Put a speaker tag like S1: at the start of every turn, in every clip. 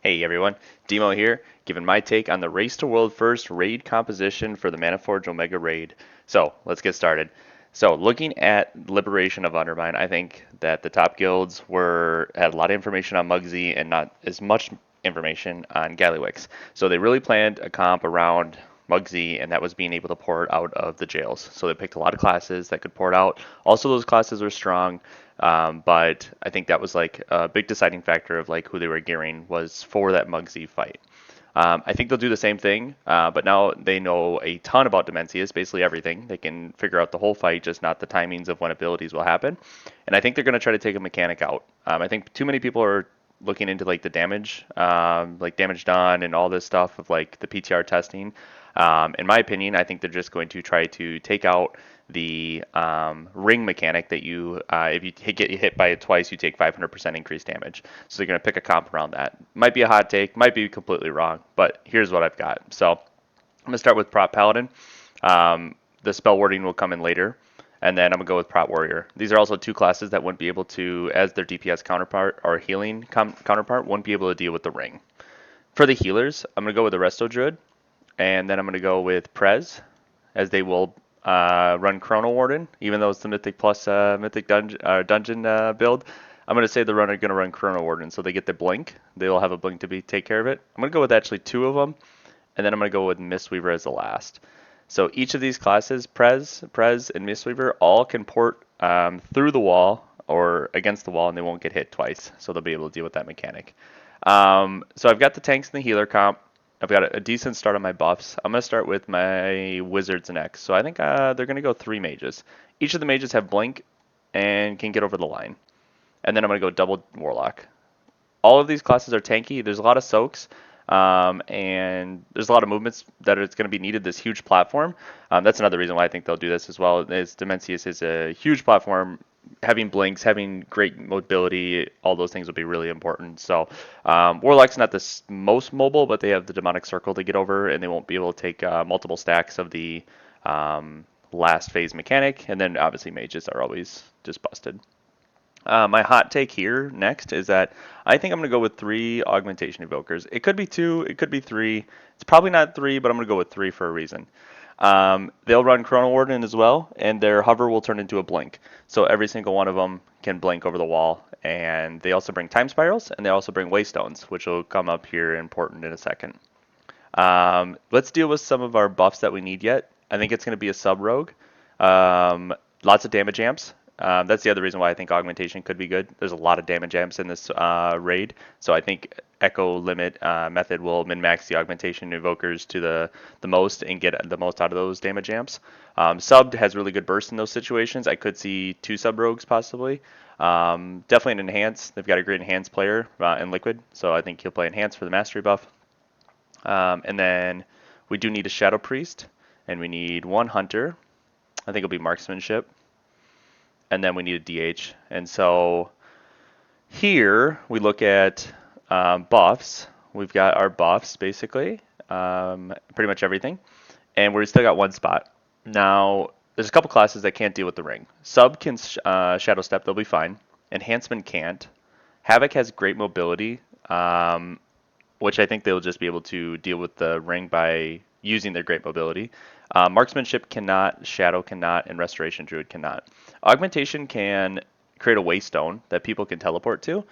S1: Hey everyone, Demo here, giving my take on the Race to World First raid composition for the Manaforge Omega raid. So let's get started. So looking at Liberation of Undermine, I think that the top guilds had a lot of information on Mugsy and not as much information on Gallywix. So they really planned a comp around Mugsy, and that was being able to pour it out of the jails. So they picked a lot of classes that could pour it out. Also, those classes were strong. But I think that was like a big deciding factor of like who they were gearing was for that Mugsy fight. I think they'll do the same thing, but now they know a ton about Demencius, basically everything. They can figure out the whole fight, just not the timings of when abilities will happen. And I think they're going to try to take a mechanic out. I think too many people are looking into like the damage, like damage done and all this stuff of like the PTR testing. In my opinion, I think they're just going to try to take out the ring mechanic that if you get hit by it twice, you take 500% increased damage. So they're going to pick a comp around that. Might be a hot take, might be completely wrong, but here's what I've got. So I'm going to start with Prop Paladin. The spell wording will come in later. And then I'm going to go with Prot Warrior. These are also two classes that wouldn't be able to, as their DPS counterpart or healing counterpart, wouldn't be able to deal with the ring. For the healers, I'm going to go with the Resto Druid. And then I'm going to go with Prez, as they will run Chrono Warden, even though it's the Mythic plus Mythic Dungeon build. I'm going to say the runner going to run Chrono Warden, so they get the blink. They'll have a blink to take care of it. I'm going to go with actually two of them, and then I'm going to go with Mistweaver as the last. So each of these classes, Prez, and Mistweaver, all can port through the wall or against the wall, and they won't get hit twice. So they'll be able to deal with that mechanic. So I've got the tanks and the healer comp. I've got a decent start on my buffs. I'm going to start with my wizards next. So I think they're going to go 3 mages. Each of the mages have blink and can get over the line. And then I'm going to go double warlock. All of these classes are tanky. There's a lot of soaks, and there's a lot of movements that it's going to be needed. This huge platform. That's another reason why I think they'll do this as well. Is Demencius is a huge platform. Having blinks, having great mobility, all those things will be really important. So Warlock's not the most mobile, but they have the demonic circle to get over, and they won't be able to take multiple stacks of the last phase mechanic. And then obviously mages are always just busted. My hot take here next is that I think I'm going to go with 3 augmentation evokers. It could be 2, it could be 3. It's probably not 3, but I'm going to go with 3 for a reason. They'll run Chrono Warden as well, and their hover will turn into a blink. So every single one of them can blink over the wall. And they also bring Time Spirals, and they also bring Waystones, which will come up here important in a second. Let's deal with some of our buffs that we need yet. I think it's going to be a sub-rogue. Lots of damage amps. That's the other reason why I think augmentation could be good. There's a lot of damage amps in this raid, so I think Echo Limit method will min-max the augmentation invokers to the most and get the most out of those damage amps. Subbed has really good burst in those situations. I could see 2 sub-rogues possibly. Definitely an enhance. They've got a great enhance player in Liquid, so I think he'll play enhance for the mastery buff. And then we do need a Shadow Priest, and we need 1 Hunter. I think it'll be marksmanship. And then we need a DH. And so here we look at buffs. We've got our buffs basically, pretty much everything. And we still got 1 spot. Now, there's a couple classes that can't deal with the ring. Sub can Shadow Step, they'll be fine. Enhancement can't. Havoc has great mobility, which I think they'll just be able to deal with the ring by using their great mobility. Marksmanship cannot, Shadow cannot, and Restoration Druid cannot. Augmentation can create a Waystone that people can teleport to.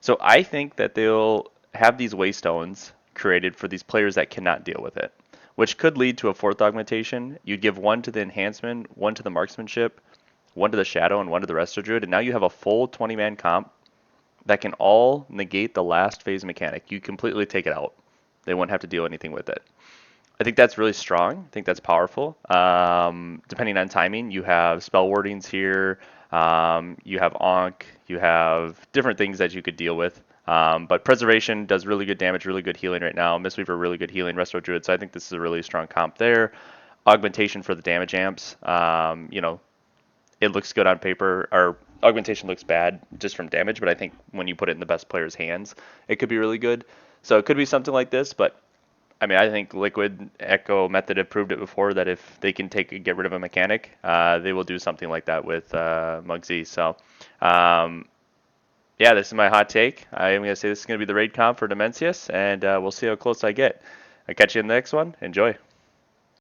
S1: So I think that they'll have these Waystones created for these players that cannot deal with it, which could lead to a 4th augmentation. You'd give 1 to the enhancement, 1 to the marksmanship, 1 to the Shadow, and 1 to the Resto Druid, and now you have a full 20-man comp that can all negate the last phase mechanic. You completely take it out. They won't have to deal anything with it. I think that's really strong. I think that's powerful. Depending on timing, you have spell wordings here. You have Ankh. You have different things that you could deal with. But Preservation does really good damage, really good healing right now. Mistweaver, really good healing. Resto Druid. So I think this is a really strong comp there. Augmentation for the damage amps. It looks good on paper. Or augmentation looks bad just from damage, but I think when you put it in the best player's hands, it could be really good. So it could be something like this, but I mean, I think Liquid Echo Method have proved it before that if they can get rid of a mechanic, they will do something like that with Mugsy. So Yeah, this is my hot take. I am going to say this is going to be the raid comp for Dimensius, and we'll see how close I get. I'll catch you in the next one. Enjoy.